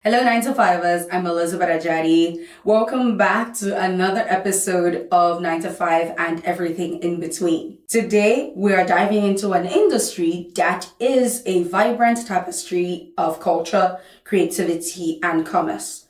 Hello, 9 to 5ers. I'm Elizabeth Ajadi. Welcome back to another episode of 9 to 5 and everything in between. Today, we are diving into an industry that is a vibrant tapestry of culture, creativity, and commerce: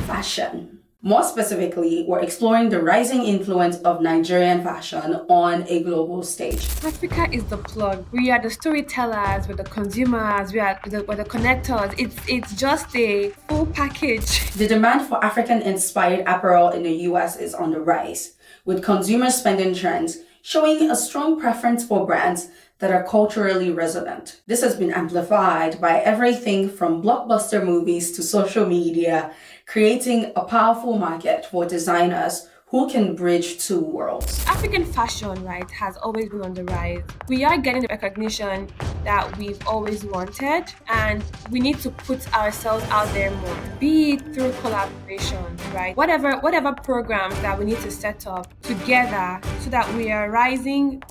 fashion. More specifically, we're exploring the rising influence of Nigerian fashion on a global stage. Africa is the plug. We are the storytellers, we're the consumers, we're the connectors. It's just a full package. The demand for African-inspired apparel in the US is on the rise, with consumer spending trends showing a strong preference for brands that are culturally resonant. This has been amplified by everything from blockbuster movies to social media, creating a powerful market for designers who can bridge two worlds. African fashion, right, has always been on the rise. We are getting the recognition that we've always wanted, and we need to put ourselves out there more, be it through collaboration, right? Whatever programs that we need to set up together so that we are rising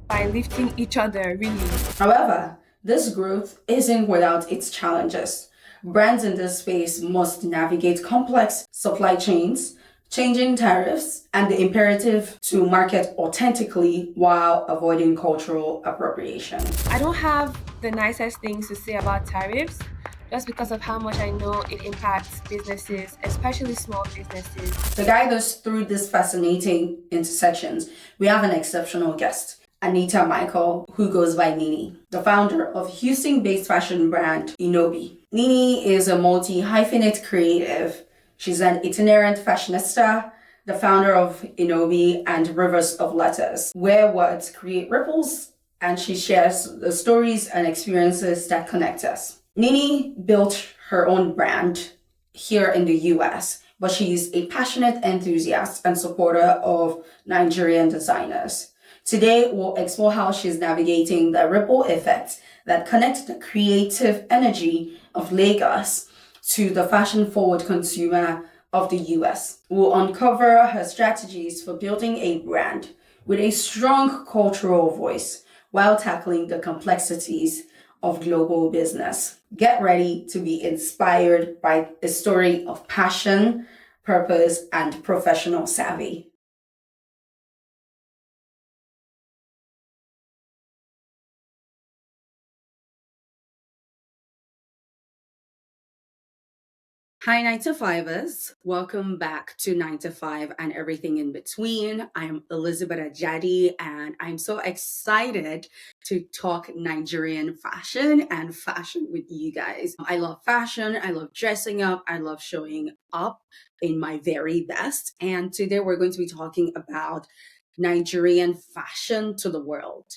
by lifting each other, really. However, this growth isn't without its challenges. Brands in this space must navigate complex supply chains, changing tariffs, and the imperative to market authentically while avoiding cultural appropriation. I don't have the nicest things to say about tariffs just because of how much I know it impacts businesses, especially small businesses. To guide us through these fascinating intersections, we have an exceptional guest, Anita Michael, who goes by Nini, the founder of Houston-based fashion brand Inobi. Nini is a multi-hyphenate creative. She's an itinerant fashionista, the founder of Inobi and Rivers of Letters, where words create ripples, and she shares the stories and experiences that connect us. Nini built her own brand here in the US, but she's a passionate enthusiast and supporter of Nigerian designers. Today, we'll explore how she's navigating the ripple effects that connect the creative energy of Lagos to the fashion-forward consumer of the US. We'll uncover her strategies for building a brand with a strong cultural voice while tackling the complexities of global business. Get ready to be inspired by a story of passion, purpose, and professional savvy. Hi, 9 to 5ers. Welcome back to 9 to 5 and everything in between. I'm Elizabeth Ajadi, and I'm so excited to talk Nigerian fashion and fashion with you guys. I love fashion. I love dressing up. I love showing up in my very best. And today we're going to be talking about Nigerian fashion to the world.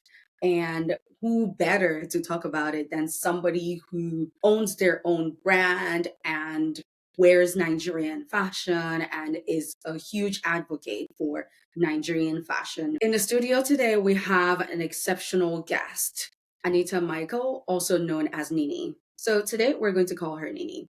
And who better to talk about it than somebody who owns their own brand and wears Nigerian fashion and is a huge advocate for Nigerian fashion. In the studio today, we have an exceptional guest, Anita Michael, also known as Nini. So today we're going to call her Nini.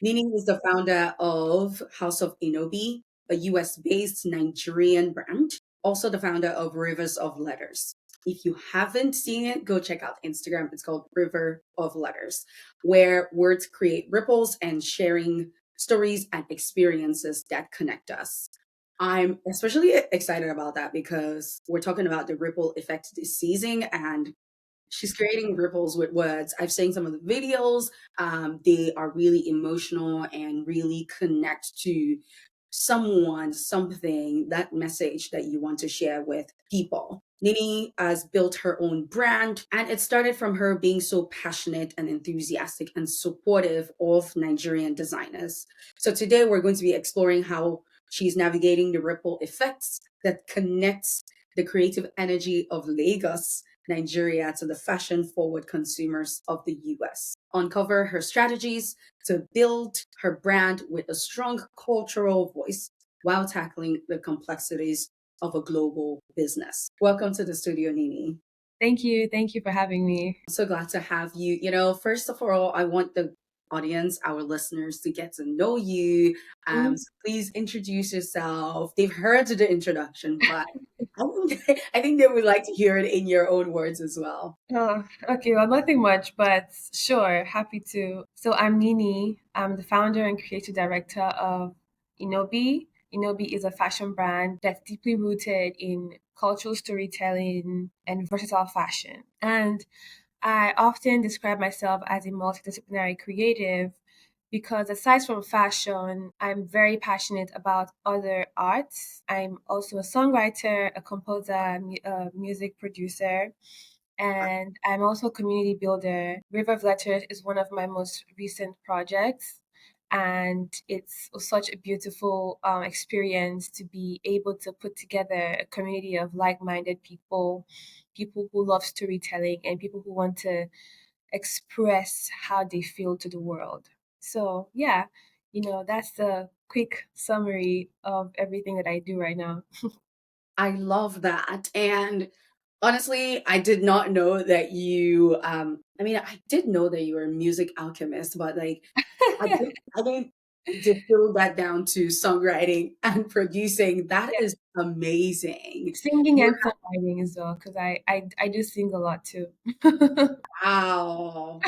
Nini is the founder of House of Inobi, a US-based Nigerian brand, also the founder of Rivers of Letters. If you haven't seen it, go check out Instagram. It's called River of Letters, where words create ripples and sharing stories and experiences that connect us. I'm especially excited about that because we're talking about the ripple effect this season, and she's creating ripples with words. I've seen some of the videos. They are really emotional and really connect to someone, something, that message that you want to share with people. Nini has built her own brand, and it started from her being so passionate and enthusiastic and supportive of Nigerian designers. So today we're going to be exploring how she's navigating the ripple effects that connects the creative energy of Lagos, Nigeria, to the fashion forward consumers of the US. Uncover her strategies to build her brand with a strong cultural voice while tackling the complexities of a global business. Welcome to the studio, Nini. Thank you. Thank you for having me. I'm so glad to have you. You know, first of all, I want the audience, our listeners, to get to know you. Mm. So please introduce yourself. They've heard the introduction, but I think they would like to hear it in your own words as well. Oh, okay. Well, nothing much, but sure, happy to. So I'm Nini. I'm the founder and creative director of Inobi. Inobi is a fashion brand that's deeply rooted in cultural storytelling and versatile fashion. And I often describe myself as a multidisciplinary creative because aside from fashion, I'm very passionate about other arts. I'm also a songwriter, a composer, a music producer, and I'm also a community builder. River of Letters is one of my most recent projects, and it's such a beautiful experience to be able to put together a community of like-minded people, people who love storytelling, and people who want to express how they feel to the world. So yeah, that's the quick summary of everything that I do right now. I love that. And honestly, I did not know that you I mean, I did know that you were a music alchemist, but like I didn't distill that down to songwriting and producing. That Yeah, is amazing. singing You're and songwriting as well, because I do sing a lot too. wow.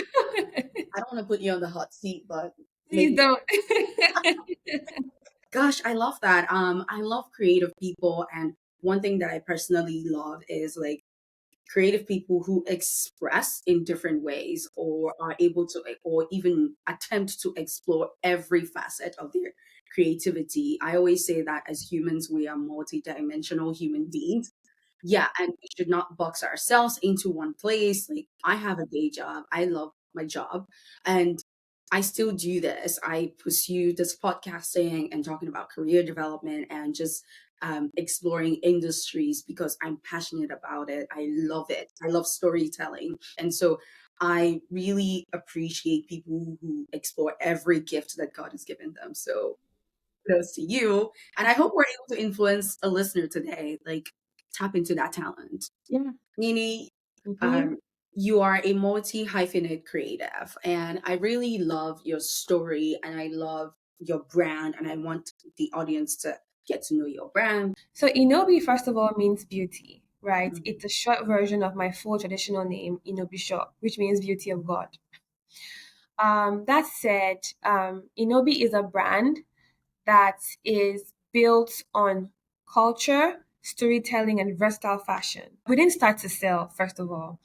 I don't want to put you on the hot seat, but Please maybe. don't. Gosh, I love that. I love creative people, and one thing that I personally love is like creative people who express in different ways or are able to or even attempt to explore every facet of their creativity. I always say that as humans we are multi-dimensional human beings. Yeah, and we should not box ourselves into one place. Like I have a day job, I love my job, and I still do this. I pursue this podcasting and talking about career development and just exploring industries because I'm passionate about it. I love it. I love storytelling. And so I really appreciate people who explore every gift that God has given them. So kudos to you. And I hope we're able to influence a listener today. Like tap into that talent. Yeah. Nini, Hmm. um, you are a multi hyphenate creative, and I really love your story and I love your brand, and I want the audience to get to know your brand. So Inobi, first of all, means beauty, right? Mhm. It's a short version of my full traditional name, Inobishorr, which means beauty of God. That said, Inobi is a brand that is built on culture, storytelling, and versatile fashion. We didn't start to sell, first of all.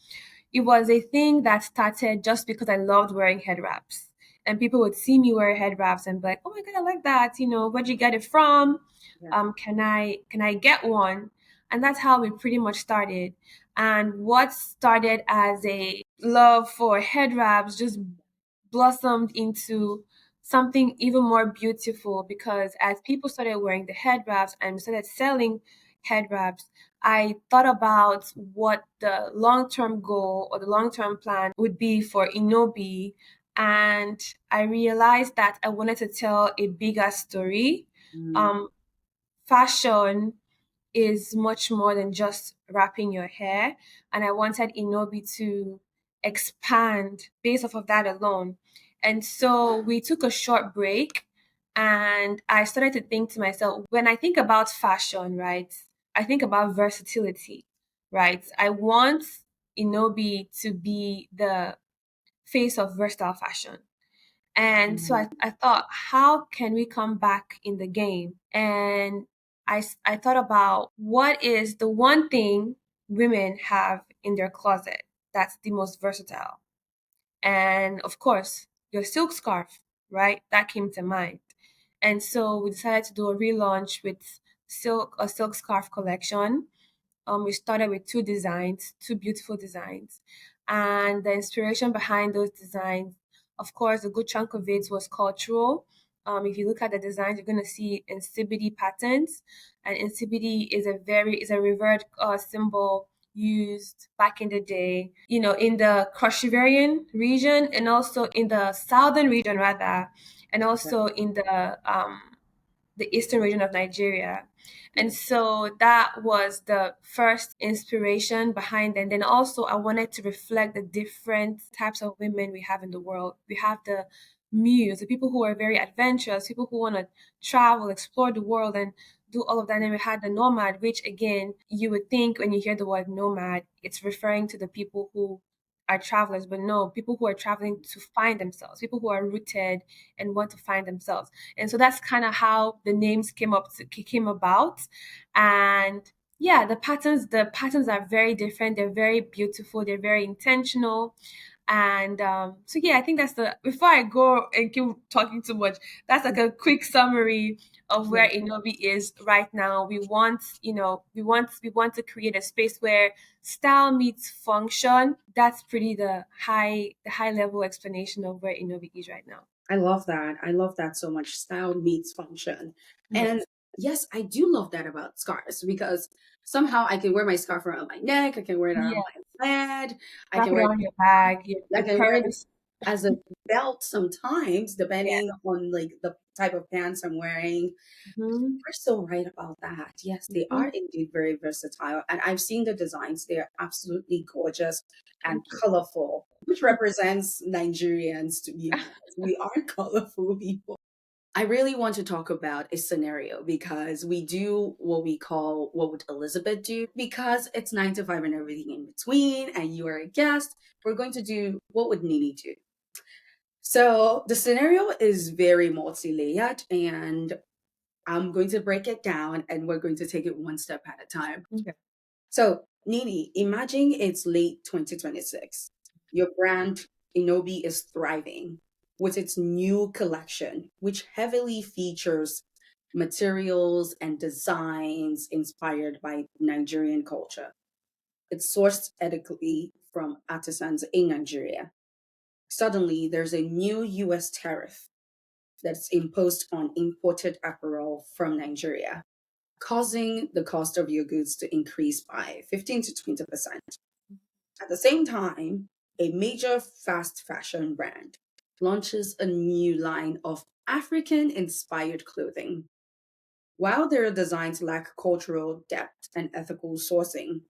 It was a thing that started just because I loved wearing head wraps. And people would see me wear head wraps and be like, "Oh my god, I like that! Where'd you get it from? Yeah. Can I get one?" And that's how we pretty much started. And what started as a love for head wraps just blossomed into something even more beautiful because as people started wearing the head wraps and started selling head wraps, I thought about what the long term goal or the long term plan would be for Inobi. And I realized that I wanted to tell a bigger story. Mm, Um, Fashion is much more than just wrapping your hair. And I wanted Inobi to expand based off of that alone. And so we took a short break and I started to think to myself, when I think about fashion, right, I think about versatility, right? I want Inobi to be the face of versatile fashion. And so mm, I thought, how can we come back in the game? And I thought about what is the one thing women have in their closet that's the most versatile. And of course, your silk scarf, right? That came to mind. And so we decided to do a relaunch with a silk scarf collection. We started with two designs, two beautiful designs. And the inspiration behind those designs, of course, a good chunk of it was cultural. If you look at the designs, you're going to see insibidi patterns. And insibidi is a revered symbol used back in the day, in the Kashivarian region and also in the southern region rather, and yeah, also in the eastern region of Nigeria. yeah. And so that was the first inspiration behind it. And then also I wanted to reflect the different types of women we have in the world. We have the muse, the people who are very adventurous, people who want to travel, explore the world, and do all of that. And then we had the nomad, which again, you would think when you hear the word nomad, it's referring to the people who are travelers, but no, people who are traveling to find themselves, people who are rooted and want to find themselves. And so that's kind of how the names came about. And yeah, the patterns are very different. They're very beautiful. They're very intentional. And so yeah, I think that's the before I go and keep talking too much, that's like a quick summary of where Yeah. Inobi is right now. We want to create a space where style meets function. That's pretty the high level explanation of where Inobi is right now. I love that. I love that so much. Style meets function. And Yes. yes, I do love that about scarves because somehow I can wear my scarf around my neck, I can wear it around Yeah. my head, I Wrap can it wear around your bag, I your can wear it purse. as a belt sometimes, Yeah. depending on like the type of pants I'm wearing. Hmm. You're so right about that. Yes, they are Hmm. indeed very versatile. And I've seen the designs. They are absolutely gorgeous and Thank you. colorful, which represents Nigerians, to be honest. We are colorful people. I really want to talk about a scenario because we do what we call what would Elizabeth do because it's 9 to 5 and everything in between, and you are a guest. We're going to do what would Nini do. So the scenario is very multi-layered, and I'm going to break it down and we're going to take it one step at a time. Okay. So, Nini, imagine it's late 2026. Your brand, Inobi, is thriving with its new collection, which heavily features materials and designs inspired by Nigerian culture. It's sourced ethically from artisans in Nigeria. Suddenly, there's a new US tariff that's imposed on imported apparel from Nigeria, causing the cost of your goods to increase by 15 to 20%. At the same time, a major fast fashion brand launches a new line of African inspired clothing. While their designs lack cultural depth and ethical sourcing,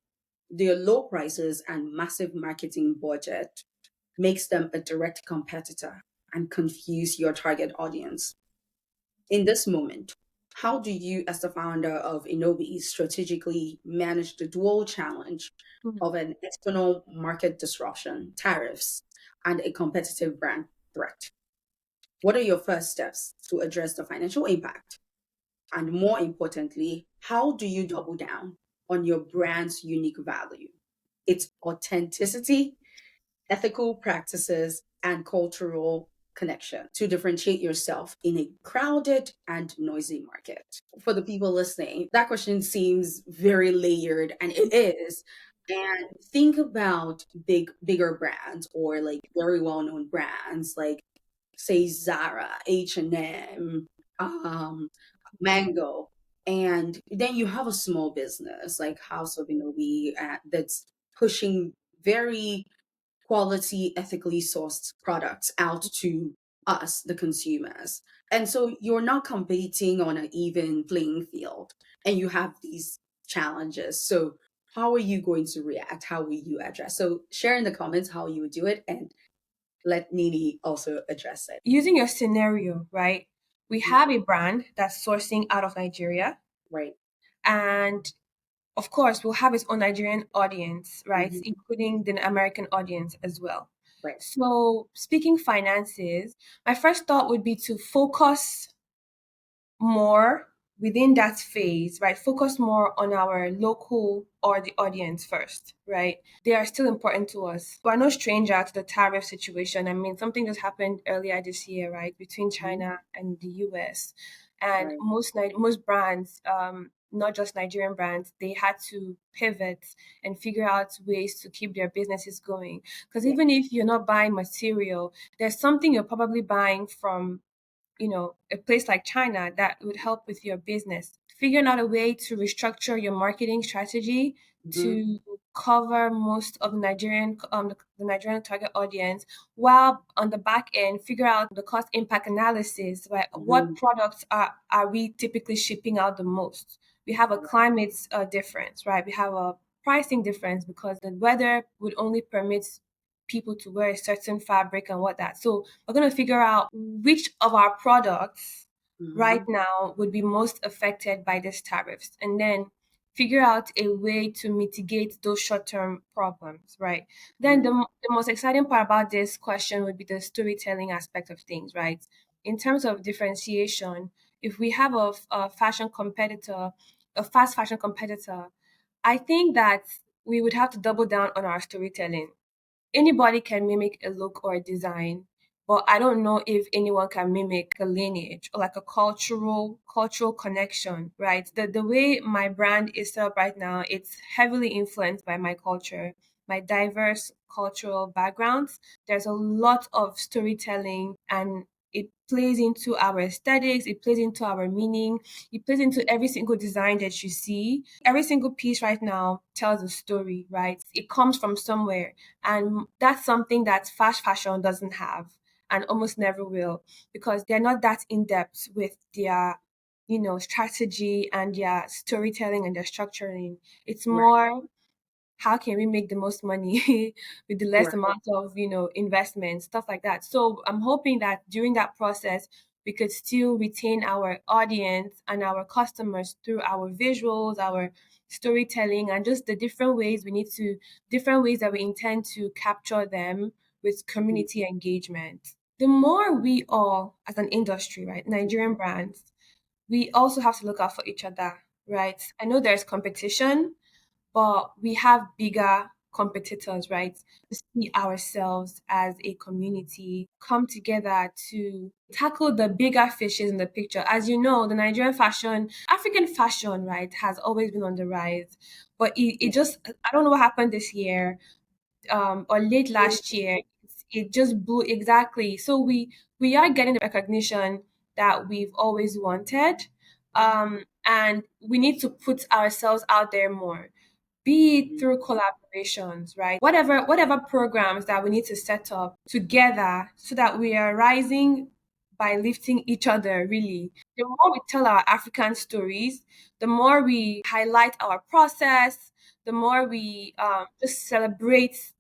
their low prices and massive marketing budget makes them a direct competitor and confuse your target audience. In this moment, how do you, as the founder of Inobi, strategically manage the dual challenge Mhm. of an external market disruption, tariffs, and a competitive brand threat? What are your first steps to address the financial impact? And more importantly, how do you double down on your brand's unique value? Its authenticity, ethical practices, and cultural connection to differentiate yourself in a crowded and noisy market. For the people listening, that question seems very layered, and it is. And think about bigger brands or like very well-known brands like say Zara, H&M, um, Mango. And then you have a small business like House of Inobi that's pushing very quality, ethically sourced products out to us, the consumers. And so you're not competing on an even playing field and you have these challenges. So, how are you going to react? How will you address? So, share in the comments how you would do it and let Nini also address it. Using your scenario, right? We Mhm. have a brand that's sourcing out of Nigeria, Right. and of course, we'll have its own Nigerian audience, right? Hmm. Including the American audience as well. Right. So, speaking finances, my first thought would be to focus more within that phase, right? Focus more on our local or the audience first, right? They are still important to us. We're no stranger to the tariff situation. I mean, something just happened earlier this year, right, between Hmm. China and the US, and Right. most brands, not just Nigerian brands, they had to pivot and figure out ways to keep their businesses going. Because Yeah. even if you're not buying material, there's something you're probably buying from a place like China that would help with your business. Figuring out a way to restructure your marketing strategy Hmm. to cover most of the Nigerian target audience, while on the back end figure out the cost impact analysis. Right, what Hmm. products are we typically shipping out the most? We have a climate difference, right? We have a pricing difference because the weather would only permit people to wear a certain fabric and what that. So we're going to figure out which of our products right Mhm. now would be most affected by these tariffs, and then figure out a way to mitigate those short-term problems, right? Then Right. the most exciting part about this question would be the storytelling aspect of things, right? In terms of differentiation, if we have a fashion competitor, a fast fashion competitor, I think that we would have to double down on our storytelling. Anybody can mimic a look or a design, but I don't know if anyone can mimic a lineage or like a cultural connection, right? The way my brand is set up right now, it's heavily influenced by my culture, my diverse cultural backgrounds. There's a lot of storytelling, and it plays into our aesthetics, it plays into our meaning, it plays into every single design that you see. Every single piece right now tells a story, right? It comes from somewhere, and that's something that fast fashion doesn't have and almost never will, because they're not that in depth with their, strategy and their storytelling and their structuring. It's Right. more, how can we make the most money with the less Right. amount of, investment, stuff like that. So I'm hoping that during that process we could still retain our audience and our customers through our visuals, our storytelling, and just the different ways that we intend to capture them with community engagement. The more we all, as an industry, right, Nigerian brands, we also have to look out for each other, right? I know there's competition, but we have bigger competitors, right? To see ourselves as a community come together to tackle the bigger fishes in the picture. As you know, the Nigerian fashion, African fashion, right, has always been on the rise. But it just, I don't know what happened this year, or late last year. It just blew exactly. So we are getting the recognition that we've always wanted. And we need to put ourselves out there more, be it Mhm. through collaborations, right? Whatever programs that we need to set up together so that we are rising by lifting each other, really. The more we tell our African stories, the more we highlight our process, the more we just celebrate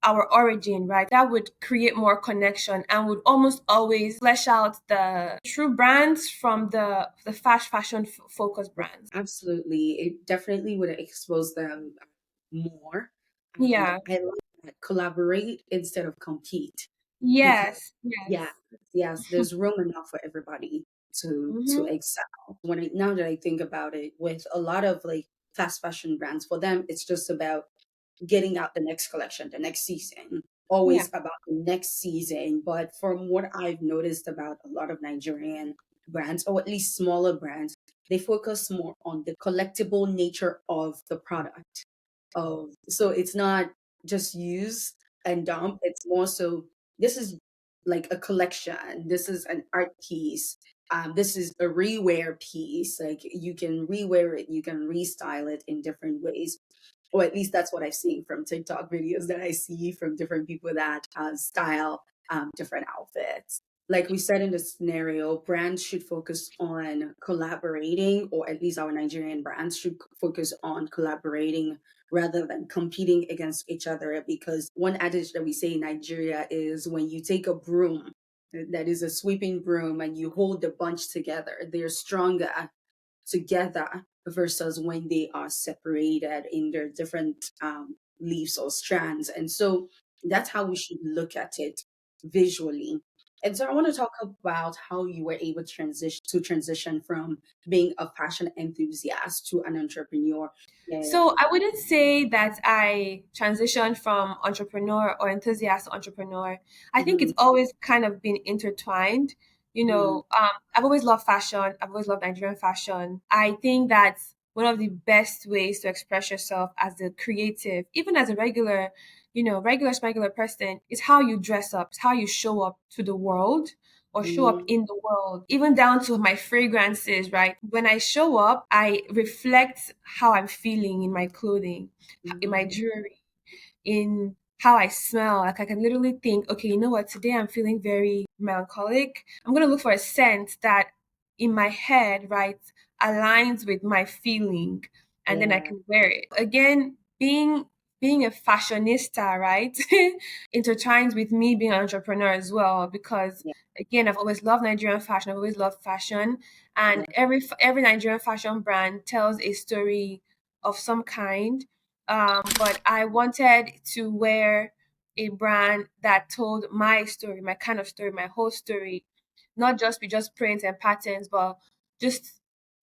our origin, right? That would create more connection and would almost always flesh out the true brands from the fast fashion focused brands. Absolutely. It definitely would expose them more. And Yeah. I like that collaborate instead of compete. Because Yes. yeah, Yes. yes, there's room enough for everybody to Mm-hmm. excel. Now that I think about it, with a lot of like fast fashion brands, for them it's just about getting out the next collection, the next season, Yeah. always about the next season. But from what I've noticed about a lot of Nigerian brands, or at least smaller brands, they focus more on the collectible nature of the product. So it's not just use and dump, it's more so this is like a collection, this is an art piece. This is a rewear piece. Like you can rewear it, you can restyle it in different ways, or at least that's what I've seen from TikTok videos that I see from different people that style different outfits. Like we said in the scenario, brands should focus on collaborating, or at least our Nigerian brands should focus on collaborating rather than competing against each other. Because one adage that we say in Nigeria is when you take a broom, that is a sweeping broom, and you hold the bunch together, they're stronger together versus when they are separated in their different leaves or strands. And so that's how we should look at it visually. And so I want to talk about how you were able to transition from being a fashion enthusiast to an entrepreneur. Yeah. So I wouldn't say that I transitioned from entrepreneur or enthusiast to entrepreneur. I think Mhm. it's always kind of been intertwined. Mhm. I've always loved fashion. I've always loved Nigerian fashion. I think that's one of the best ways to express yourself as a creative, even as a regular person, is how you dress up, it's how you show up to the world or show up Mhm. in the world, even down to my fragrances, right? When I show up, I reflect how I'm feeling in my clothing, in my Mhm. jewelry, in how I smell. Like I can literally think, okay, you know what, today I'm feeling very melancholic. I'm gonna look for a scent that in my head, right, aligns with my feeling, and then I Yeah. can wear it. Again, being being a fashionista, right, intertwines with me being an entrepreneur as well. Because Yeah. again, I've always loved Nigerian fashion. I've always loved fashion, Yeah. and every Nigerian fashion brand tells a story of some kind. But I wanted to wear a brand that told my story, my kind of story, my whole story, not just with just prints and patterns, but just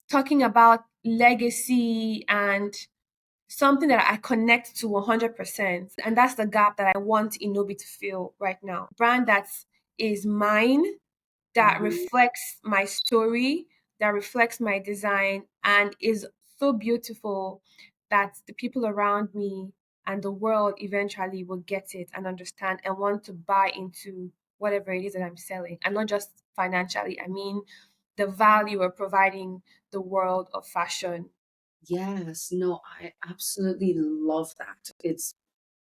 talking about legacy and something that I connect to 100%. And that's the gap that I want Inobi to fill right now. Brand that is mine, that Mhm. reflects my story, that reflects my design, and is so beautiful that the people around me and the world eventually will get it and understand and want to buy into whatever it is that I'm selling. And not just financially, I mean the value we're providing the world of fashion. Yes, no, I absolutely love that. It's,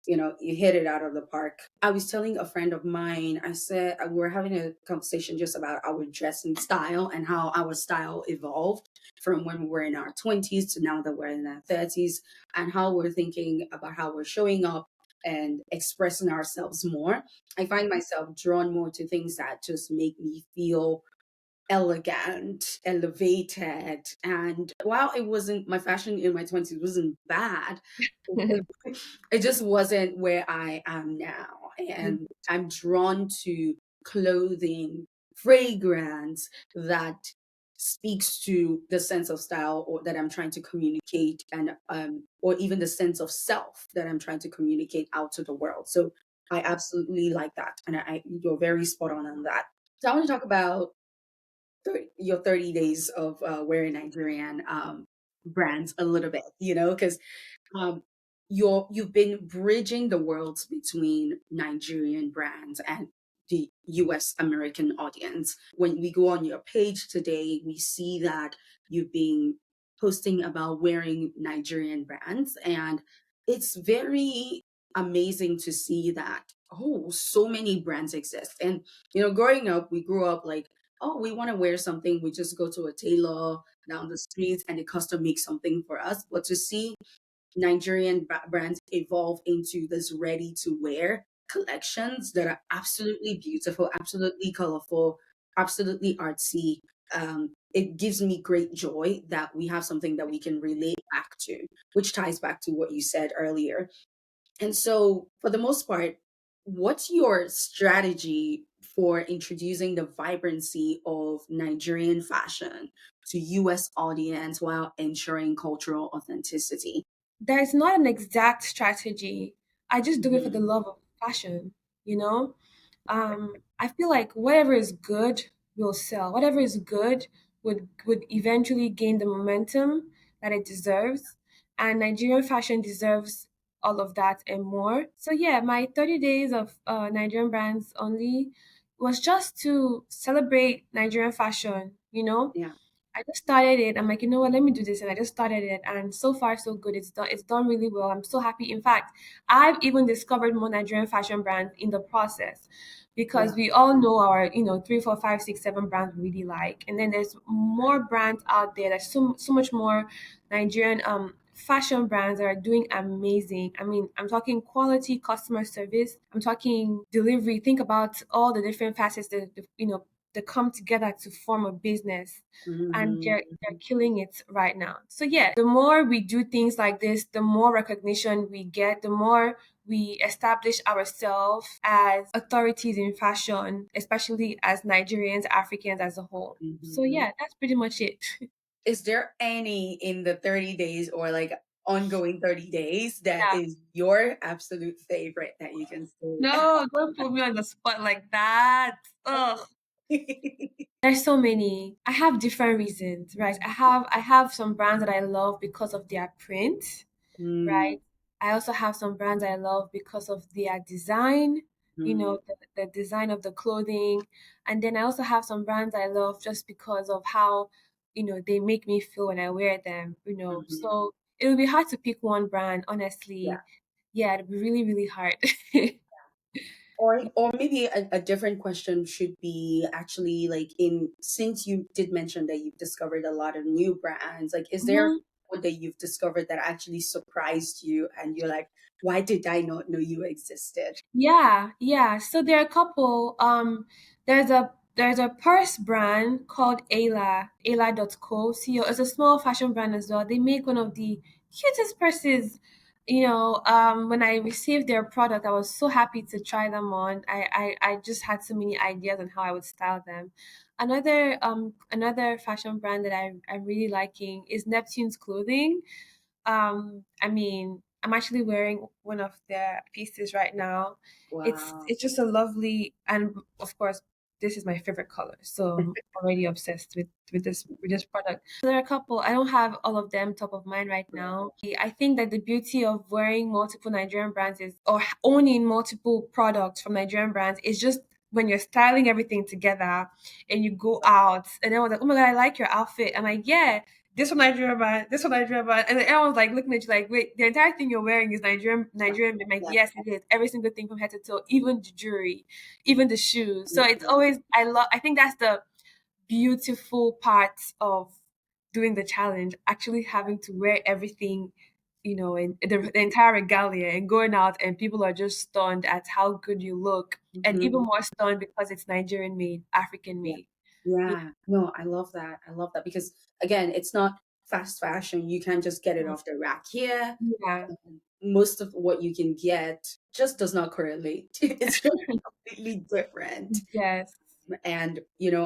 you hit it out of the park. I was telling a friend of mine, I said, we were having a conversation just about our dressing style and how our style evolved from when we were in our 20s to now that we're in our 30s, and how we're thinking about how we're showing up and expressing ourselves more. I find myself drawn more to things that just make me feel elegant, elevated. And while it wasn't, my fashion in my 20s wasn't bad, it, it just wasn't where I am now. And I'm drawn to clothing, fragrance that speaks to the sense of style or that I'm trying to communicate, and or even the sense of self that I'm trying to communicate out to the world. So I absolutely like that. And you're very spot on that. So I want to talk about your 30 days of wearing Nigerian brands a little bit, because um, you've been bridging the worlds between Nigerian brands and the US American audience. When we go on your page today, we see that you've been posting about wearing Nigerian brands, and it's very amazing to see that, oh, so many brands exist. And growing up, we grew up like, oh, we want to wear something, we just go to a tailor down the street and they custom make something for us. But to see Nigerian brands evolve into this ready to wear collections that are absolutely beautiful, absolutely colorful, absolutely artsy. It gives me great joy that we have something that we can relate back to, which ties back to what you said earlier. And so, for the most part, what's your strategy for introducing the vibrancy of Nigerian fashion to US audience while ensuring cultural authenticity? There's not an exact strategy. I just do it for the Mhm. love of fashion, you know? I feel like whatever is good will sell. Whatever is good would eventually gain the momentum that it deserves. And Nigerian fashion deserves all of that and more. So yeah, my 30 days of Nigerian brands only was just to celebrate Nigerian fashion, you know? Yeah. I just started it. I'm like, you know what? Let me do this, and I just started it, and so far so good. It's done. It's done really well. I'm so happy. In fact, I've even discovered more Nigerian fashion brands in the process, because Yeah. we all know our, 3, 4, 5, 6, 7 brands we really like, and then there's more brands out there. There's so much more Nigerian fashion brands that are doing amazing. I mean, I'm talking quality customer service. I'm talking delivery. Think about all the different facets that come together to form a business, and Hmm. they're killing it right now. So yeah, the more we do things like this, the more recognition we get, the more we establish ourselves as authorities in fashion, especially as Nigerians, Africans as a whole. So Hmm. yeah, that's pretty much it. Is there any in the 30 days or like ongoing 30 days that Yeah. is your absolute favorite that you can No, don't put me on the spot like that. Ugh. say? There's so many. I have different reasons, right? I have some brands that I love because of their print, Mm, right? I also have some brands I love because of their design, mm, the design of the clothing. And then I also have some brands I love just because of how, they make me feel when I wear them. mhm. So it would be hard to pick one brand, Yeah. honestly. Yeah, it'd be really, really hard. Or maybe a different question should be actually like, in since you did mention that you've discovered a lot of new brands, like is there Mhm. what that you've discovered that actually surprised you and you're like, why did I not know you existed? Yeah, yeah. So there are a couple. There's a purse brand called Ayla.co. CO. It's a small fashion brand as well. They make one of the cutest purses. When I received their product, I was so happy to try them on. I just had so many ideas on how I would style them. Another fashion brand that I'm really liking is Neptune's clothing. I mean, I'm actually wearing one of their pieces right now. It's Wow. it's just a lovely, and of course, this is my favorite color, so I'm already obsessed with this product. There are a couple. I don't have all of them top of mind right now. I think that the beauty of wearing multiple Nigerian brands is, or owning multiple products from Nigerian brands, is just when you're styling everything together and you go out, and everyone's like, "Oh my god, I like your outfit." I'm like, "Yeah, this one Nigerian brand, this one Nigerian brand," and then everyone's like looking at you like, "Wait, the entire thing you're wearing is Nigerian?" I'm like, Yeah. "Yes, it is. Every single thing from head to toe, even the jewelry, even the shoes." So it's Yeah. always I think that's the beautiful part of doing the challenge, actually having to wear everything, in the entire regalia and going out, and people are just stunned at how good you look, and even Mhm. more stunned because it's Nigerian made, African Yeah. made. Yeah. No, I love that. I love that because again, it's not fast fashion. You can't just get it off the rack here. Yeah. Most of what you can get just does not correlate. It's just completely different. Yes. And,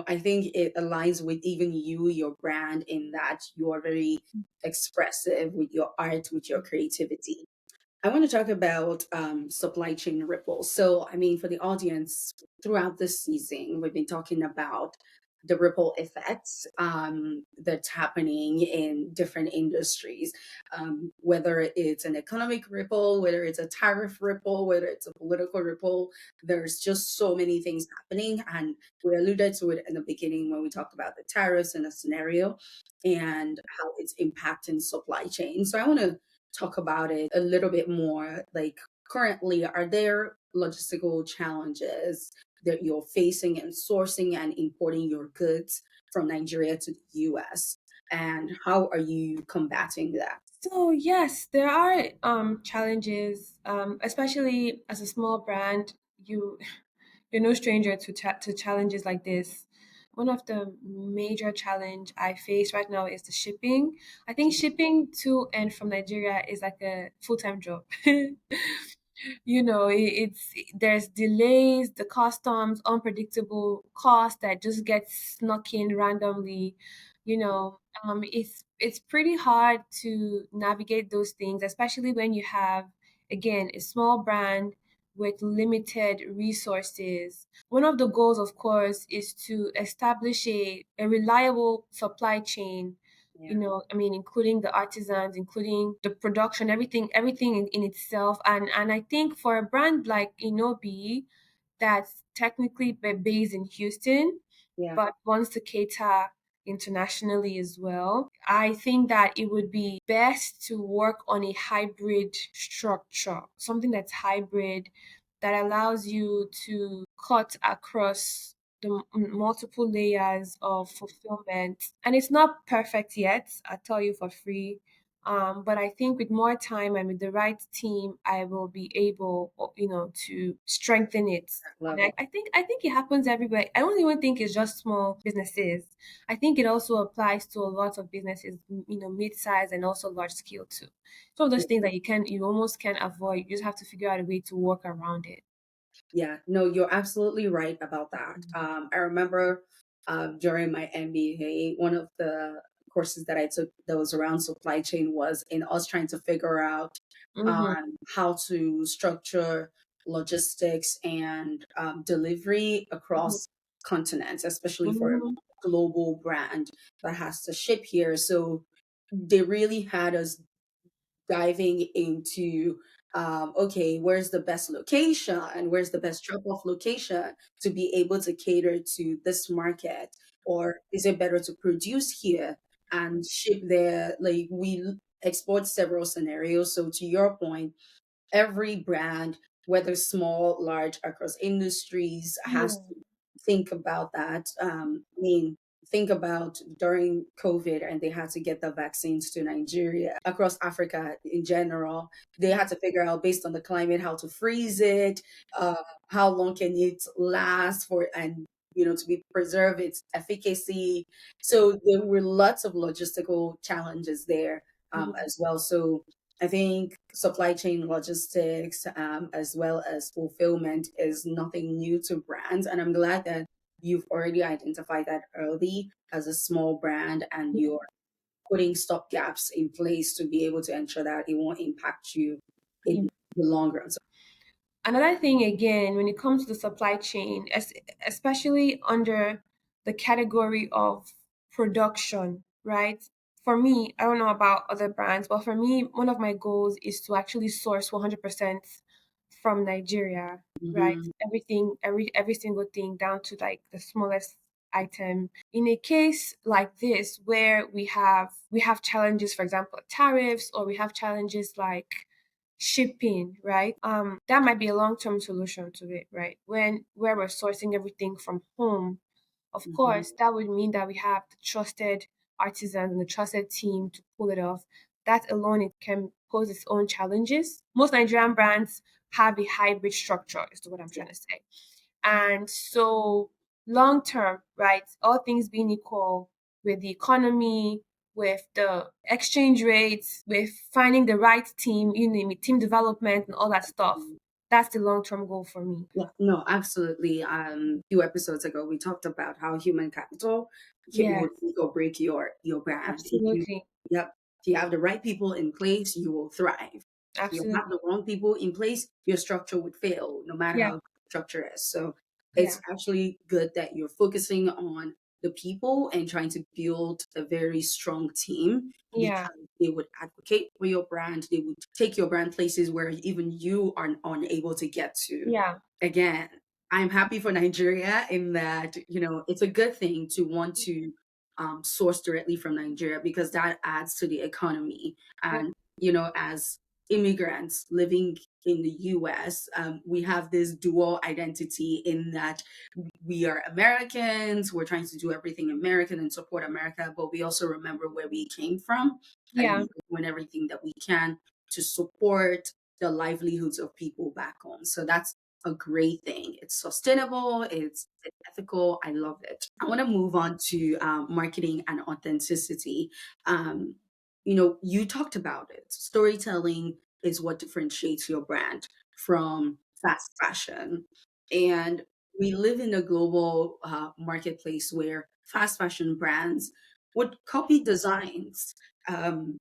I think it aligns with even you, your brand, in that you are very expressive with your art, with your creativity. I want to talk about supply chain ripples. So, I mean, for the audience, throughout this season, we've been talking about the ripple effects that's happening in different industries, whether it's an economic ripple, whether it's a tariff ripple, whether it's a political ripple. There's just so many things happening. And we alluded to it in the beginning when we talked about the tariffs and the scenario and how it's impacting supply chain. So, I want to talk about it a little bit more. Like, currently, are there logistical challenges that you're facing in sourcing and importing your goods from Nigeria to the US? And how are you combating that? So yes, there are challenges, especially as a small brand. You're no stranger to challenges like this. One of the major challenge I face right now is the shipping. I think shipping to and from Nigeria is like a full-time job. It's there's delays, the customs, unpredictable cost that just gets snuck in randomly. It's pretty hard to navigate those things, especially when you have, again, a small brand with limited resources. One of the goals, of course, is to establish a reliable supply chain, Yeah, I mean, including the artisans, including the production, everything in itself. And I think for a brand like Inobi, that's technically based in Houston, yeah, but wants to cater internationally as well. I think that it would be best to work on a hybrid structure, something that's hybrid, that allows you to cut across the multiple layers of fulfillment. And it's not perfect yet, I tell you for free. But I think with more time and with the right team, I will be able, to strengthen it. And level. I think it happens everywhere. I don't even think it's just small businesses. I think it also applies to a lot of businesses, mid-size and also large scale too. Some of those things that you almost can't avoid. You just have to figure out a way to work around it. Yeah, no, you're absolutely right about that. I remember during my MBA, one of the courses that I took that was around supply chain was in us trying to figure out Mm-hmm. how to structure logistics and delivery across continents, especially for a Mm-hmm. global brand that has to ship here. So they really had us diving into okay, where's the best location and where's the best drop off location to be able to cater to this market? Or is it better to produce here and ship there? Like, explored several scenarios. So, to your point, every brand, whether small, large, across industries, has Yeah. to think about that. I mean, think about during COVID and they had to get the vaccines to Nigeria, across Africa in general, they had to figure out based on the climate how to freeze it, uh, how long can it last for, and to be preserve its efficacy. So there were lots of logistical challenges there Mhm. as well. So I think supply chain logistics, as well as fulfillment, is nothing new to brands. And I'm glad that you've already identified that early as a small brand and Yeah. you're putting stop gaps in place to be able to ensure that it won't impact you Yeah. in the long run. So, Another thing, again, when it comes to the supply chain, especially under the category of production, right? For me, I don't know about other brands, but for me, one of my goals is to actually source 100% from Nigeria, right? mhm, Everything, every single thing, down to like the smallest item. In a case like this, where we have challenges, for example, tariffs, or we have challenges like shipping, right? That might be a long-term solution to it, right? When where we're sourcing everything from home, of mhm, course, that would mean that we have the trusted artisans and the trusted team to pull it off. That alone, it can pose its own challenges. Most Nigerian brands have a hybrid structure, is what I'm yeah, trying to say. And so, long term, right, all things being equal, with the economy, with the exchange rates, with finding the right team, you name it, team development and all that stuff. That's the long term goal for me. yeah, no, absolutely. A few episodes ago, we talked about how human capital Yes, would make or break your brand. If you, absolutely. yep, if you have the right people in place, you will thrive. If you have Absolutely. the wrong people in place, your structure would fail, no matter Yeah. how good the structure is. So it's Yeah. actually good that you're focusing on the people and trying to build a very strong team Yeah. because they would advocate for your brand. They would take your brand places where even you are unable to get to. Yeah. Again, I'm happy for Nigeria in that, it's a good thing to want to source directly from Nigeria because that adds to the economy. Yep. And, as immigrants living in the US, we have this dual identity in that we are Americans, we're trying to do everything American and support America, but we also remember where we came from and Yeah. we are doing everything that we can to support the livelihoods of people back home. So that's a great thing. It's sustainable, it's ethical. I love it. I want to move on to marketing and authenticity. Um, you talked about it. Storytelling is what differentiates your brand from fast fashion. And we live in a global marketplace where fast fashion brands would copy designs.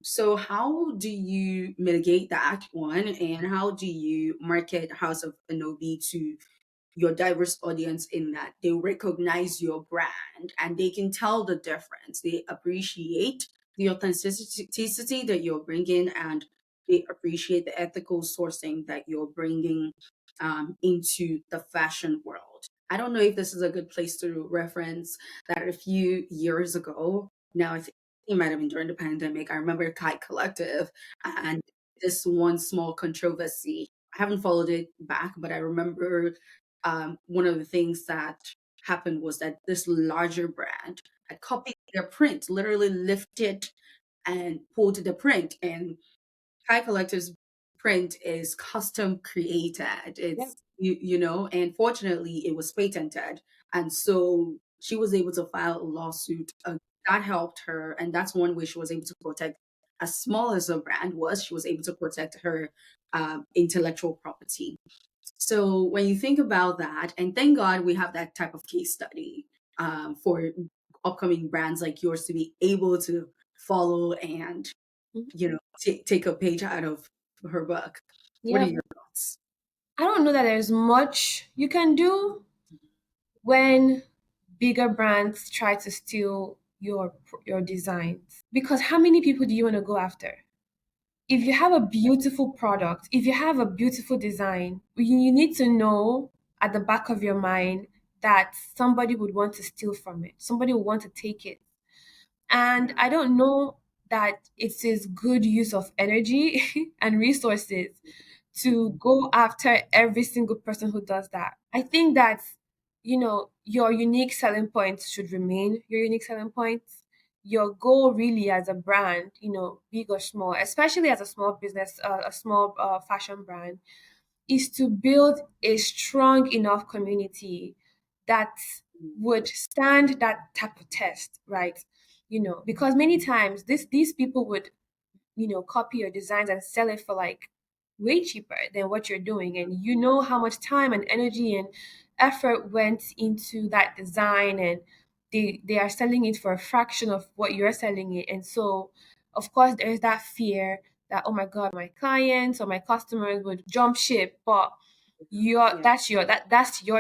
So how do you mitigate that one, and how do you market House of Inobi to your diverse audience in that they recognize your brand and they can tell the difference. They appreciate the authenticity that you're bringing and they appreciate the ethical sourcing that you're bringing into the fashion world. I don't know if this is a good place to reference that a few years ago, now I think it might have been during the pandemic, I remember Kite Collective and this one small controversy. I haven't followed it back, but I remember one of the things that happened was that this larger brand had copied their print, literally lifted and pulled the print. And High Collective's print is custom created. Yep. And fortunately, it was patented. And so she was able to file a lawsuit. That helped her. And that's one way she was able to protect, as small as the brand was, she was able to protect her intellectual property. So when you think about that, and thank God we have that type of case study for upcoming brands like yours to be able to follow and Mhm. take a page out of her book. What are Yep. your thoughts? I don't know that there's much you can do when bigger brands try to steal your designs. Because how many people do you want to go after? If you have a beautiful product, if you have a beautiful design, you need to know at the back of your mind that somebody would want to steal from it. Somebody would want to take it. And Yeah. I don't know that it is good use of energy and resources to go after every single person who does that. I think that your unique selling points should remain your unique selling points. Your goal really as a brand, big or small, especially as a small business, a small fashion brand, is to build a strong enough community that would stand that type of test, right? Because many times these people would copy your designs and sell it for like way cheaper than what you're doing. And you know how much time and energy and effort went into that design, and they are selling it for a fraction of what you're selling it. And so, of course, there's that fear that, oh my God, my clients or my customers would jump ship. But Yeah. that's your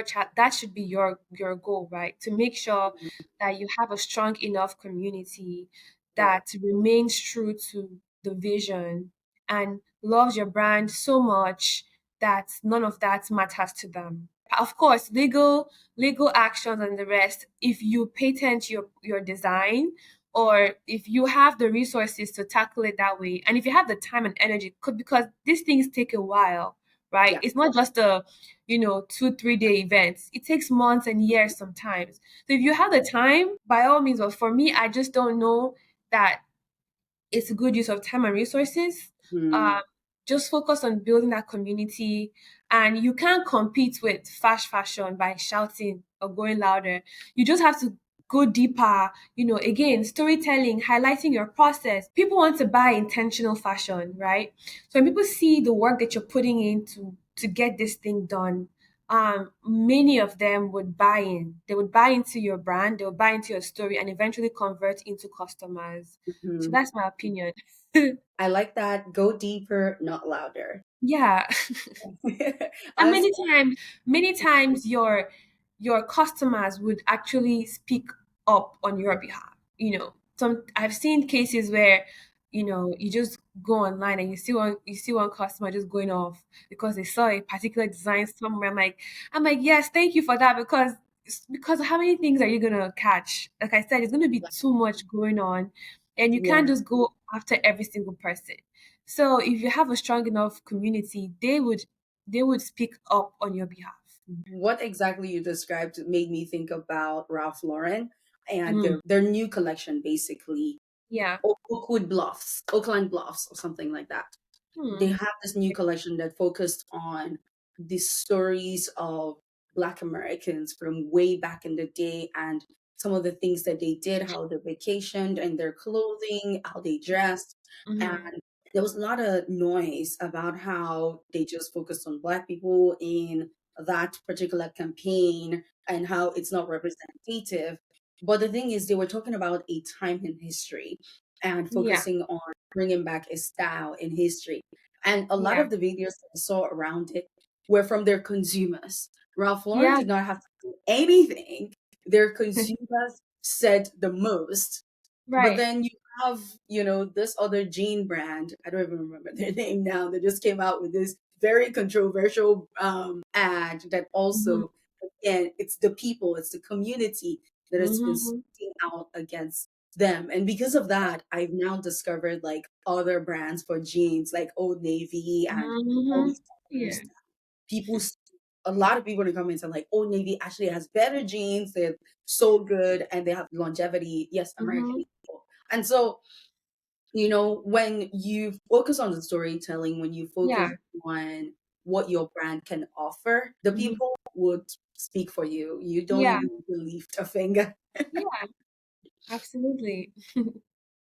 chat, that should be your goal, right? To make sure that you have a strong enough community Yeah. that remains true to the vision and loves your brand so much that none of that matters to them. Of course, legal actions and the rest, if you patent your design, or if you have the resources to tackle it that way, and if you have the time and energy, because these things take a while, right? Yeah. It's not just a 2-3 day event. It takes months and years sometimes. So if you have the time, by all means. But for me, I just don't know that it's a good use of time and resources. Mm. Um, just focus on building that community, and you can't compete with fast fashion by shouting or going louder. You just have to go deeper. Again, storytelling, highlighting your process. People want to buy intentional fashion, right? So when people see the work that you're putting in to get this thing done, many of them would buy in. They would buy into your brand, they would buy into your story, and eventually convert into customers. So Mhm. that's my opinion. I like that. Go deeper, not louder. Yeah. And Honestly, many times your customers would actually speak up on your behalf. Some I've seen cases where you just go online and you see one customer just going off because they saw a particular design somewhere. I'm like, yes, thank you for that, because how many things are you gonna catch? Like I said, it's gonna be too much going on, and you can't yeah. just go after every single person. So if you have a strong enough community, they would speak up on your behalf. What exactly you described made me think about Ralph Lauren and Mm. their new collection, basically Yeah. Oakland Bluffs, or something like that. They Hmm. have this new collection that focused on the stories of Black Americans from way back in the day, and some of the things that they did, how they vacationed, and their clothing, how they dressed. And Hmm. there was a lot of noise about how they just focused on Black people in that particular campaign and how it's not representative. But the thing is, they were talking about a time in history and Yeah. focusing on bringing back a style in history. And a lot Yeah. of the videos that I saw around it were from their consumers. Ralph Lauren Yeah. did not have to do anything. Their consumers said the most. But Right. then you have, this other jean brand. I don't even remember their name now. They just came out with this very controversial ad that Hmm. also, again, it's the people, it's the community that has been Hmm. speaking out against them. And because of that, I've now discovered like other brands for jeans, like Old Navy and all Hmm. these Yeah. others. People, a lot of people in the comments are like, Old Navy actually has better jeans. They're so good and they have longevity. Yes, American Hmm. people. And so, when you focus on the storytelling, when you focus Yeah. on what your brand can offer, the Hmm. people would speak for you. You don't Yeah. even need to lift a finger. Yeah. Absolutely.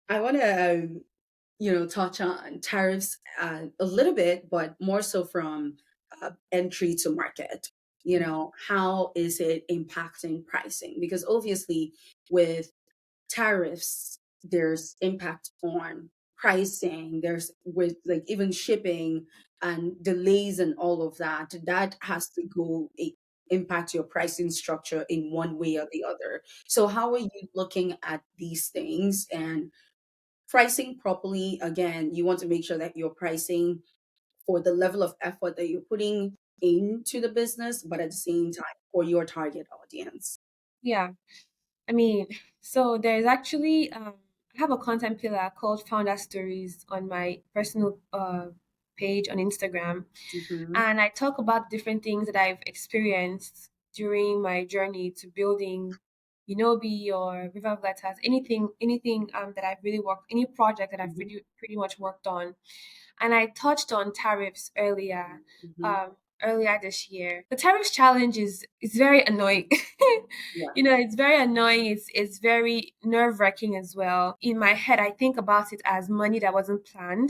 I want to, touch on tariffs a little bit, but more so from entry to market. How is it impacting pricing? Because obviously, with tariffs, there's impact on pricing. There's with like even shipping and delays and all of that. That has to impact your pricing structure in one way or the other. So, how are you looking at these things and pricing properly? Again, you want to make sure that you're pricing for the level of effort that you're putting into the business, but at the same time for your target audience. Yeah. I mean, so there's actually I have a content pillar called Founder Stories on my personal page on Instagram, Hmm. and I talk about different things that I've experienced during my journey to building Inobi or River Letters, anything that I've really worked, any project that I've Mhm. really pretty much worked on. And I touched on tariffs Mhm. earlier this year. The tariffs challenge is very annoying. Yeah. It's very annoying. It's very nerve wracking as well. In my head, I think about it as money that wasn't planned,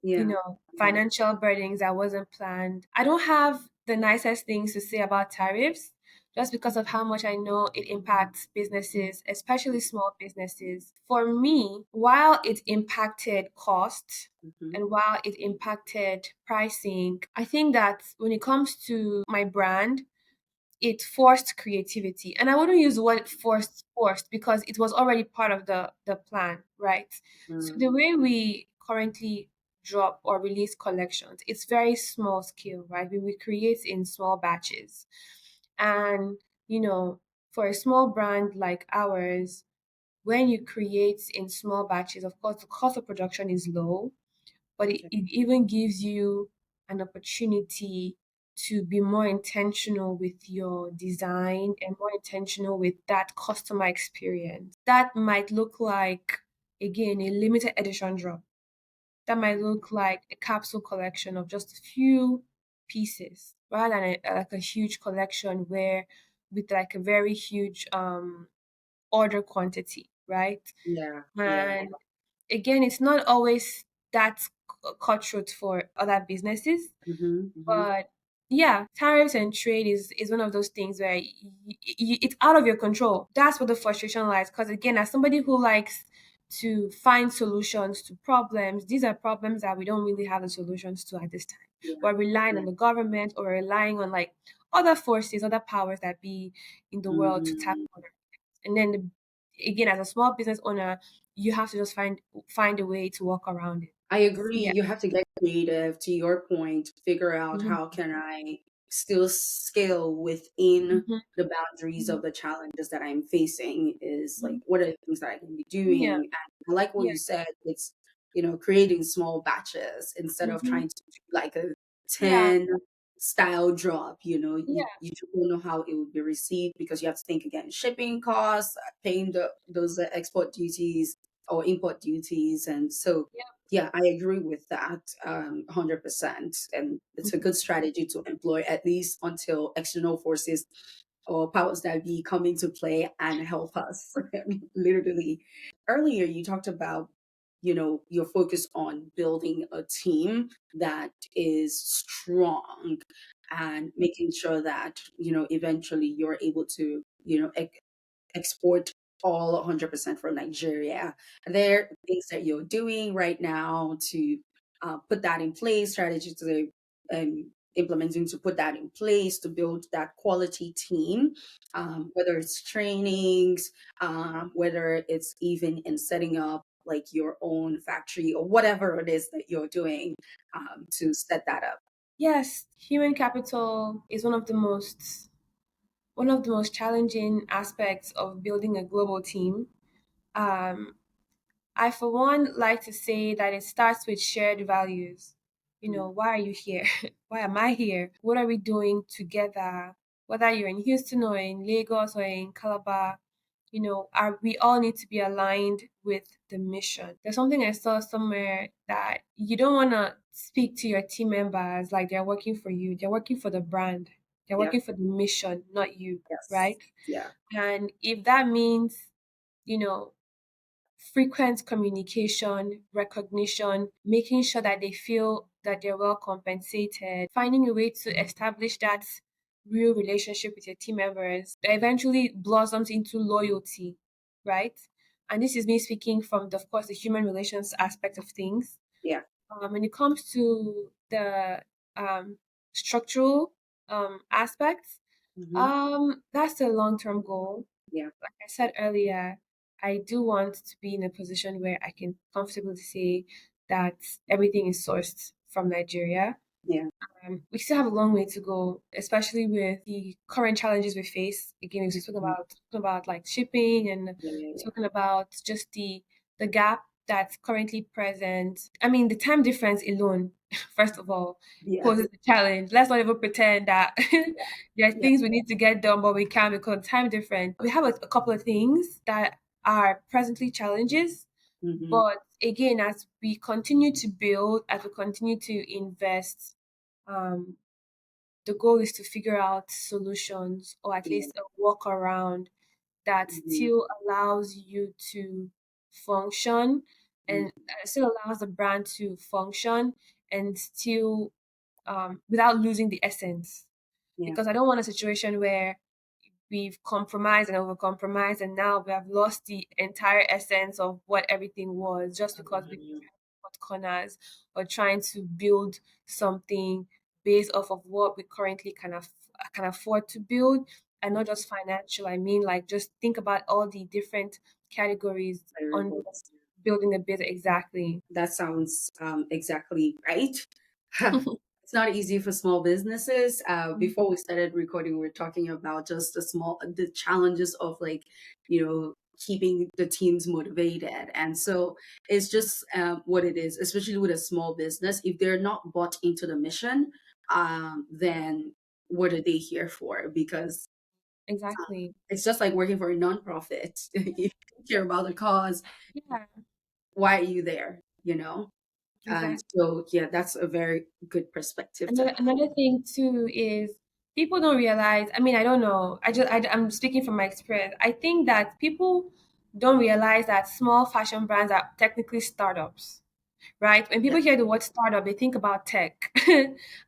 Yeah. Yeah. financial burdens that wasn't planned. I don't have the nicest things to say about tariffs just because of how much I know it impacts businesses, especially small businesses. For me, while it impacted cost Mhm. and while it impacted pricing, I think that when it comes to my brand, it forced creativity. And I wouldn't use the word forced because it was already part of the plan, right? So Mm. the way we currently drop or release collections, it's very small scale, right? We create in small batches. And you know, for a small brand like ours, when you create in small batches, of course the cost of production is low, but it even gives you an opportunity to be more intentional with your design and more intentional with that customer experience. That might look like, again, a limited edition drop. That might look like a capsule collection of just a few pieces rather than like a huge collection where with like a very huge order quantity, right? Yeah. Yeah. And again, it's not always that cutthroat for other businesses, Mhm. Mhm. but yeah, tariffs and trade is one of those things where it's out of your control. That's where the frustration lies. Because again, as somebody who likes to find solutions to problems, these are problems that we don't really have the solutions to at this time. Yeah. We're relying on Yeah. the government or relying on like other forces, other powers that be in the world to tackle Mhm. it. And then again, as a small business owner, you have to just find a way to work around it. I agree. Yeah. You have to get creative to your point, figure out Hmm. how can I still scale within Hmm. the boundaries Hmm. of the challenges that I'm facing is like Hmm. what are the things that I can be Yeah. doing? And I like what Yeah. you said, it's creating small batches instead of Hmm. trying to do like a Yeah. 10 style drop, Yeah. you don't know how it would be received because you have to think again, shipping costs, paying those export duties or import duties. And so Yeah. yeah, I agree with that 100%. And it's a Mhm. good strategy to employ at least until external forces or powers that be come into play and help us. Literally. Earlier, you talked about, your focus on building a team that is strong and making sure that, eventually you're able to, export all 100% from Nigeria. Are there things that you're doing right now to put that in place, strategies to implementing to put that in place to build that quality team, whether it's trainings, whether it's even in setting up like your own factory or whatever it is that you're doing to set that up? Yes, human capital is one of the most challenging aspects of building a global team. Um, I, for one, like to say that it starts with shared values. Mm. Why are you here? Why am I here? What are we doing together? Whether you're in Houston or in Lagos or in Calabar, we all need to be aligned with the mission. There's something I saw somewhere that you don't want to speak to your team members like they're working for you. They're working for the brand. They're Yeah. working for the mission, not you, Yes. right? Yeah. And if that means, you know, frequent communication, recognition, making sure that they feel that they're well compensated, finding a way to establish that real relationship with your team members that eventually blossoms into loyalty, right? And this is me speaking from, of course, the human relations aspect of things. Yeah. When it comes to the structural aspects, Hmm. that's a long-term goal. Yeah. Like I said earlier, I do want to be in a position where I can comfortably say that everything is sourced from Nigeria. Yeah. We still have a long way to go, especially with the current challenges we face. Again, we're talking Mhm. about like shipping and Yeah. Yeah. Yeah. talking about just the gap. that's currently present. I mean, the time difference alone, first of all, Yes. poses a challenge. Let's not even pretend that there are Yeah. things we need to get done, but we can't because time difference. We have a couple of things that are presently challenges, Hmm. but again, as we continue to build, as we continue to invest, um, the goal is to figure out solutions or at Yeah. least a workaround that Hmm. still allows you to function and still allows the brand to function and still without losing the essence. Yeah. Because I don't want a situation where we've compromised and over compromised and now we have lost the entire essence of what everything was just because we Mhm. cut corners or trying to build something based off of what we currently can afford to build, and not just financial. I mean, like, just think about all the different categories on Variables. building a business. Exactly. That sounds exactly right. It's not easy for small businesses. Before we started recording, we were talking about just the challenges of, like, keeping the teams motivated. And so it's just what it is, especially with a small business. If they're not bought into the mission, then what are they here for? Because Exactly. it's just like working for a nonprofit. If you care about the cause, Yeah, why are you there? And exactly. so, yeah, that's a very good perspective to have. Another thing too is people don't realize. I mean, I don't know. I'm speaking from my experience. I think that people don't realize that small fashion brands are technically startups, right? When Yeah, people hear the word startup, they think about tech,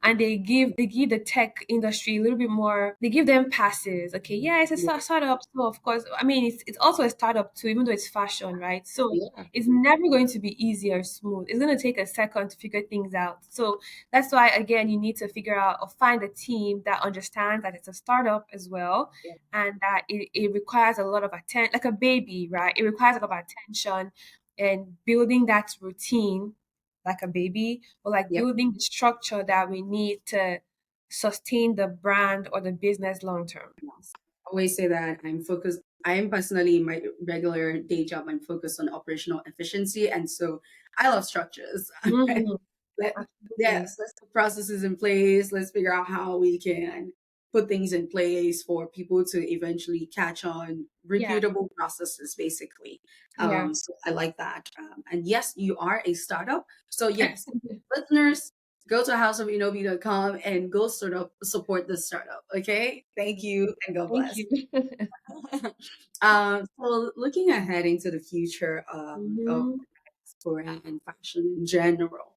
and they give the tech industry a little bit more. They give them passes. Okay, yeah, it's a yeah, startup, so of course, I mean, it's also a startup too, even though it's fashion, right? So yeah, it's never going to be easy or smooth. It's going to take a second to figure things out. So that's why, again, you need to figure out or find a team that understands that it's a startup as well, yeah, and that it requires a lot of attention, like a baby, right? It requires a lot of attention and building that routine like a baby, or like yep. building the structure that we need to sustain the brand or the business long term. Yes. I always say that I'm focused. I am personally in my regular day job. I'm focused on operational efficiency, and so I love structures. Hmm. Let Absolutely. Yes, let's put processes in place. Let's figure out how we can put things in place for people to eventually catch on. Yeah. Repeatable processes, basically. Yeah. So I like that. And yes, you are a startup. So yes, listeners, go to houseofinobi.com and go sort of support the startup. Okay, thank you and God Thank bless. you. So looking ahead into the future of Hmm. diaspora and fashion in general,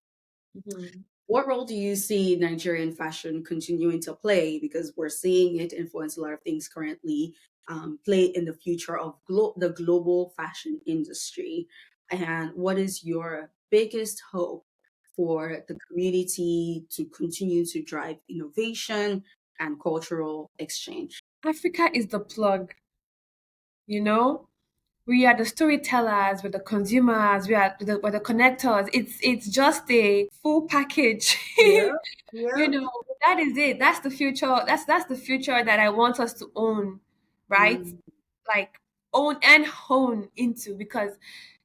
Hmm. what role do you see Nigerian fashion continuing to play? Because we're seeing it influence a lot of things currently, play in the future of the global fashion industry. And what is your biggest hope for the community to continue to drive innovation and cultural exchange? Africa is the plug, you know? We are the storytellers, we're the consumers, we're the connectors. It's just a full package. Yeah, yeah. You know, that is it. That's the future. That's the future that I want us to own, right? Mm, Like, own and hone into, because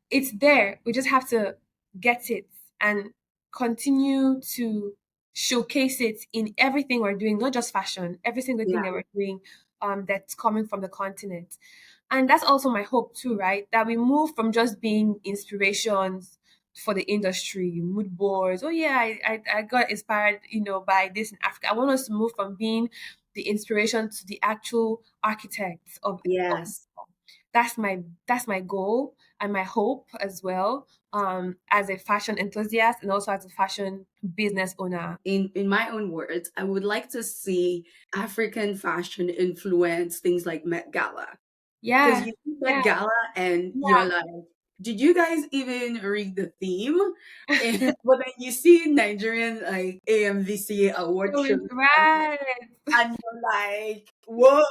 it's there. We just have to get it and continue to showcase it in everything we're doing, not just fashion, every single thing yeah, that we're doing that's coming from the continent. And that's also my hope too, right? That we move from just being inspirations for the industry, mood boards. Oh yeah, I got inspired, by this in Africa. I want us to move from being the inspiration to the actual architects of yes. that's my goal and my hope as well, as a fashion enthusiast and also as a fashion business owner. In my own words, I would like to see African fashion influence things like Met Gala. Because Yeah, you see Met yeah, Gala and you're yeah. like, did you guys even read the theme? And, but then you see Nigerian, like, AMVC award So shows, it's right. and you're like, whoa,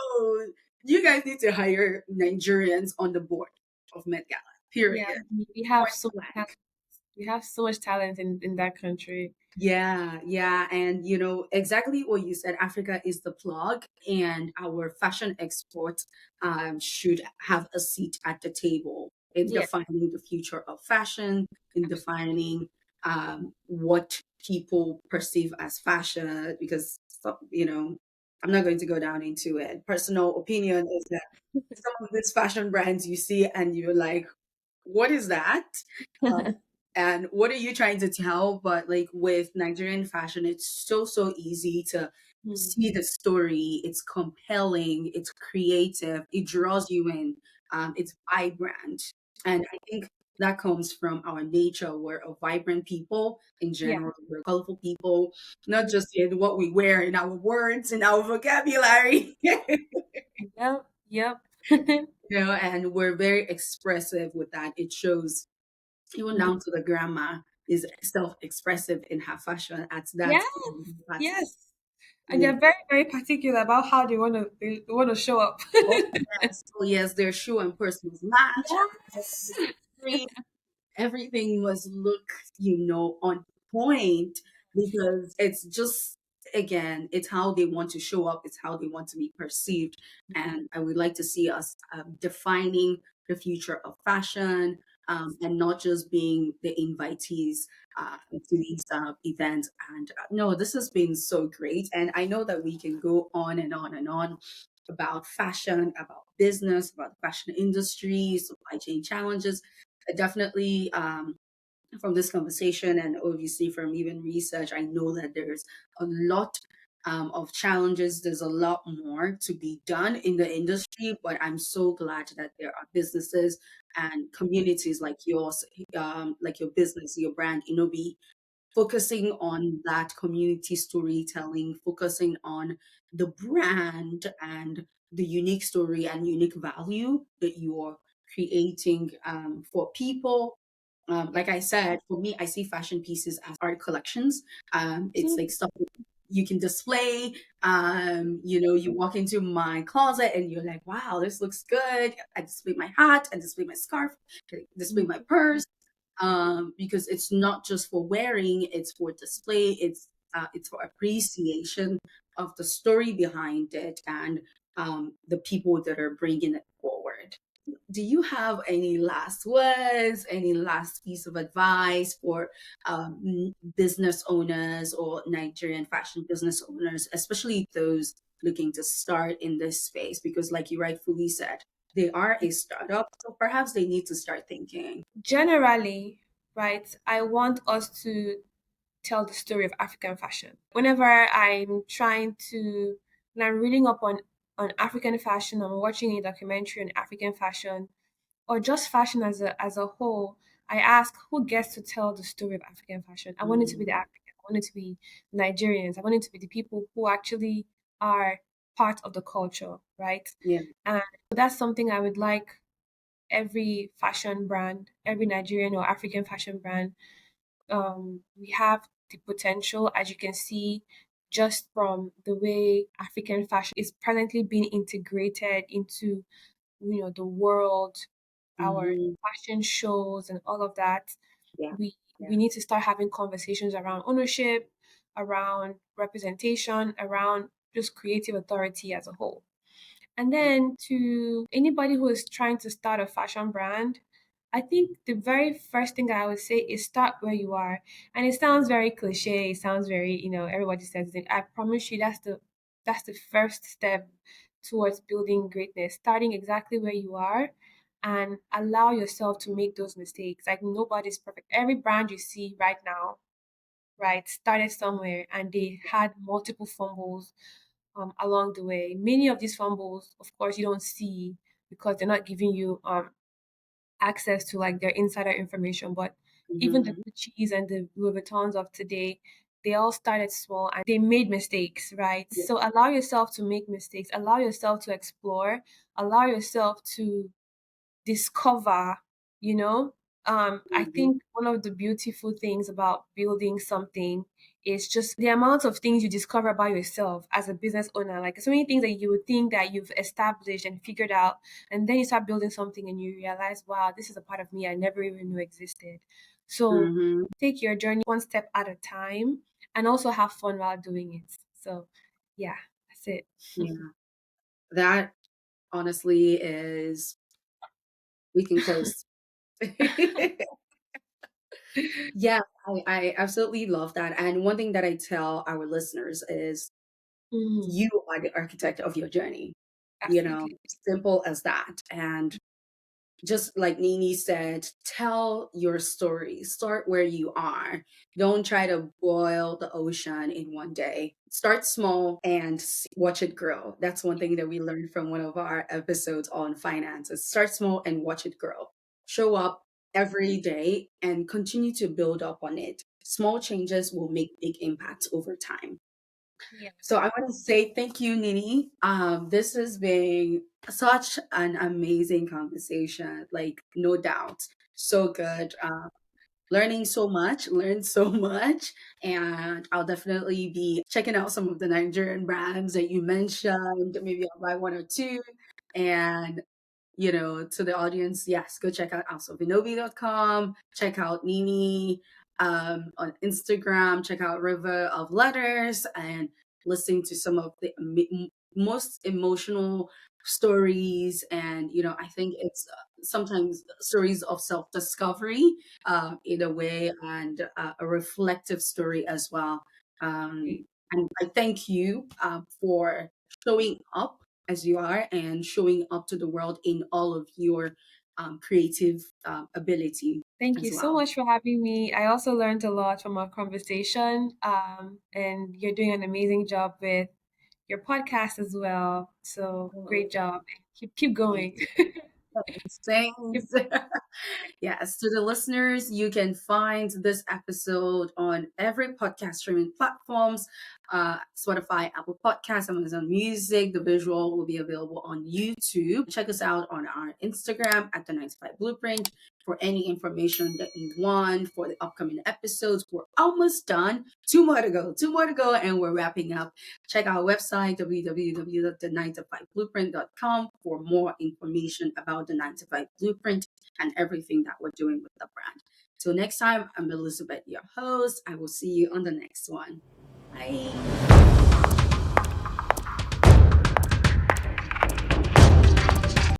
you guys need to hire Nigerians on the board of Met Gala. Yeah, Period. we have Point so much talent. blank. We have so much talent in that country. Yeah, yeah. And exactly what you said, Africa is the plug, and our fashion exports should have a seat at the table. in Yeah. defining the future of fashion, in defining what people perceive as fashion. Because I'm not going to go down into it. Personal opinion is that some of these fashion brands you see and you're like, what is that? Um, and what are you trying to tell? But like with Nigerian fashion, it's so easy to Hmm. see the story. It's compelling, it's creative, it draws you in, it's vibrant. And I think that comes from our nature. We're a vibrant people in Yeah. general, we're colorful people, not just in what we wear, in our words, in our vocabulary. Yep. Yep. And we're very expressive with that. It shows even down to the grandma is self-expressive in her fashion at that Yes. party. Yes. And Yeah. they're very, very particular about how they want to show up. Oh yes, oh yes, their shoe and purse must match. Yes. Everything must look, on point, because it's just, again, it's how they want to show up, it's how they want to be perceived. And I would like to see us defining the future of fashion, and not just being the invitees to these events. And no, this has been so great. And I know that we can go on and on and on about fashion, about business, about the fashion industry, supply chain challenges. Definitely, from this conversation and obviously from even research, I know that there's a lot of challenges. There's a lot more to be done in the industry, but I'm so glad that there are businesses and communities like yours, like your business, your brand, Inobi, focusing on that community storytelling, focusing on the brand and the unique story and unique value that you're creating for people. Like I said, for me, I see fashion pieces as art collections. It's like stuff you can display. You walk into my closet and you're like, wow, this looks good. I display my hat, I display my scarf, I display my purse, because it's not just for wearing, it's for display, it's for appreciation of the story behind it, and the people that are bringing it forward. Do you have any last words, any last piece of advice for business owners or Nigerian fashion business owners, especially those looking to start in this space? Because, like you rightfully said, they are a startup, so perhaps they need to start thinking. Generally, right, I want us to tell the story of African fashion. Whenever when I'm reading up on African fashion, I'm watching a documentary on African fashion, or just fashion as a whole, I ask who gets to tell the story of African fashion. I want it to be the Mm, African. I want it to be Nigerians. I want it to be the people who actually are part of the culture, right? yeah. And that's something I would like every fashion brand, every Nigerian or African fashion brand. We have the potential, as you can see, just from the way African fashion is presently being integrated into the world, our Hmm. fashion shows and all of that. Yeah. We need to start having conversations around ownership, around representation, around just creative authority as a whole. And then to anybody who is trying to start a fashion brand, I think the very first thing I would say is start where you are. And it sounds very cliche, it sounds very, everybody says it. I promise you that's the first step towards building greatness, starting exactly where you are and allow yourself to make those mistakes. Like nobody's perfect. Every brand you see right now, right, started somewhere and they had multiple fumbles along the way. Many of these fumbles, of course, you don't see because they're not giving you access to like their insider information. But even the Hmm. Gucci's and the Louis Vuittons of today, they all started small and they made mistakes, right? Yeah. So allow yourself to make mistakes, allow yourself to explore, allow yourself to discover, you know. I Hmm. think one of the beautiful things about building something is just the amount of things you discover about yourself as a business owner. Like so many things that you would think that you've established and figured out, and then you start building something and you realize, wow, this is a part of me I never even knew existed. So Hmm. take your journey one step at a time and also have fun while doing it. So yeah, that's it. Yeah. That honestly is, we can close. Yeah, I absolutely love that. And one thing that I tell our listeners is Mhm. you are the architect of your journey, Absolutely. simple as that. And just like Nini said, tell your story. Start where you are. Don't try to boil the ocean in one day. Start small and watch it grow. That's one thing that we learned from one of our episodes on finances. Start small and watch it grow. Show up every day and continue to build up on it. Small changes will make big impacts over time. So Yes. I want to say thank you, Nini. This has been such an amazing conversation, like no doubt. So good. Learning so much, learned so much, and I'll definitely be checking out some of the Nigerian brands that you mentioned. Maybe I'll buy one or two. And to the audience, yes, go check out alsovinobi.com, check out Nini on Instagram, check out River of Letters, and listening to some of the most emotional stories. And, I think it's sometimes stories of self discovery in a way, and a reflective story as well. And I thank you for showing up as you are and showing up to the world in all of your creative ability Thank you as so well. much for having me. I also learned a lot from our conversation. And you're doing an amazing job with your podcast as well. So Oh, great job. Keep thank going. you. Keep- Thanks. Yes, to the listeners, you can find this episode on every podcast streaming platforms, Spotify, Apple Podcasts, Amazon Music. The visual will be available on YouTube. Check us out on our Instagram at the 95 Blueprint for any information that you want for the upcoming episodes. We're almost done. Two more to go, and we're wrapping up. Check our website, www.the9to5blueprint.com, for more information about the 9 to 5 Blueprint and everything that we're doing with the brand. Till next time, I'm Elizabeth, your host. I will see you on the next one. Bye.